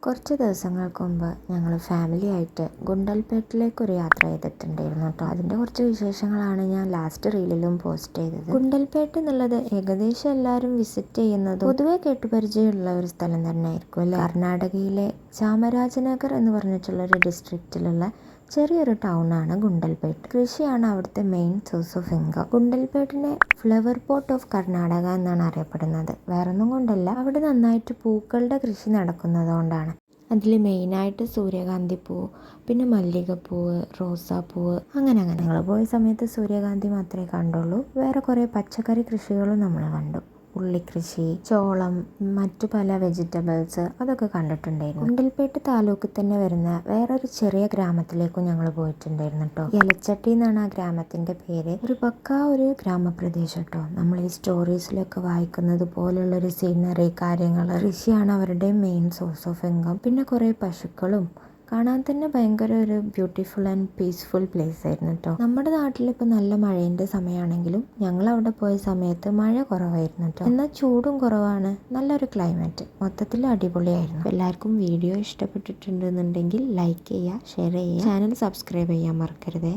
കുറച്ച് ദിവസങ്ങൾക്ക് മുമ്പ് ഞങ്ങൾ ഫാമിലി ആയിട്ട് ഗുണ്ടൽപേട്ടിലേക്കൊരു യാത്ര ചെയ്തിട്ടുണ്ടായിരുന്നു കേട്ടോ. അതിൻ്റെ കുറച്ച് വിശേഷങ്ങളാണ് ഞാൻ ലാസ്റ്റ് റീലിലും പോസ്റ്റ് ചെയ്തത്. ഗുണ്ടൽപേട്ട് എന്നുള്ളത് ഏകദേശം എല്ലാവരും വിസിറ്റ് ചെയ്യുന്നത് പൊതുവെ കേട്ടുപരിചയമുള്ള ഒരു സ്ഥലം തന്നെ ആയിരിക്കും അല്ലേ. കർണാടകയിലെ ചാമരാജനഗർ എന്ന് പറഞ്ഞിട്ടുള്ളൊരു ഡിസ്ട്രിക്റ്റിലുള്ള ചെറിയൊരു ടൗണാണ് ഗുണ്ടൽപേട്ട്. കൃഷിയാണ് അവിടുത്തെ മെയിൻ സോഴ്സ് ഓഫ് ഇൻകം. ഗുണ്ടൽപേട്ടിനെ ഫ്ലവർ പോർട്ട് ഓഫ് കർണാടക എന്നാണ് അറിയപ്പെടുന്നത്. വേറൊന്നും കൊണ്ടല്ല, അവിടെ നന്നായിട്ട് പൂക്കളുടെ കൃഷി നടക്കുന്നതുകൊണ്ടാണ്. അതിൽ മെയിനായിട്ട് സൂര്യകാന്തി പൂവ്, പിന്നെ മല്ലികപ്പൂവ്, റോസാപ്പൂവ്, അങ്ങനെ ഞങ്ങൾ പോയ സമയത്ത് സൂര്യകാന്തി മാത്രമേ കണ്ടുള്ളൂ. വേറെ കുറേ പച്ചക്കറി കൃഷികളും നമ്മൾ കണ്ടു. ഉള്ളിക്കൃഷി, ചോളം, മറ്റു പല വെജിറ്റബിൾസ് അതൊക്കെ കണ്ടിട്ടുണ്ടായിരുന്നു. ഗുണ്ടൽപേട്ട് താലൂക്കിൽ തന്നെ വരുന്ന വേറൊരു ചെറിയ ഗ്രാമത്തിലേക്കും ഞങ്ങൾ പോയിട്ടുണ്ടായിരുന്നു കേട്ടോ. എലച്ചട്ടി എന്നാണ് ആ ഗ്രാമത്തിൻ്റെ പേര്. ഒരു ഗ്രാമപ്രദേശം കേട്ടോ. നമ്മൾ ഈ സ്റ്റോറീസിലൊക്കെ വായിക്കുന്നത് പോലുള്ളൊരു സീനറി, കാര്യങ്ങൾ, കൃഷിയാണ് അവരുടെ മെയിൻ സോഴ്സ് ഓഫ് ഇൻകം. പിന്നെ കുറേ പശുക്കളും, കാണാൻ തന്നെ ഭയങ്കര ഒരു ബ്യൂട്ടിഫുൾ ആൻഡ് പീസ്ഫുൾ പ്ലേസ് ആയിരുന്നു കേട്ടോ. നമ്മുടെ നാട്ടിലിപ്പോൾ നല്ല മഴേൻ്റെ സമയമാണെങ്കിലും ഞങ്ങൾ അവിടെ പോയ സമയത്ത് മഴ കുറവായിരുന്നു കേട്ടോ. എന്നാൽ ചൂടും കുറവാണ്. നല്ലൊരു ക്ലൈമറ്റ്, മൊത്തത്തിൽ അടിപൊളിയായിരുന്നു. എല്ലാവർക്കും വീഡിയോ ഇഷ്ടപ്പെട്ടിട്ടുണ്ടെന്നുണ്ടെങ്കിൽ ലൈക്ക് ചെയ്യുക, ഷെയർ ചെയ്യുക, ചാനൽ സബ്സ്ക്രൈബ് ചെയ്യാൻ മറക്കരുതേ.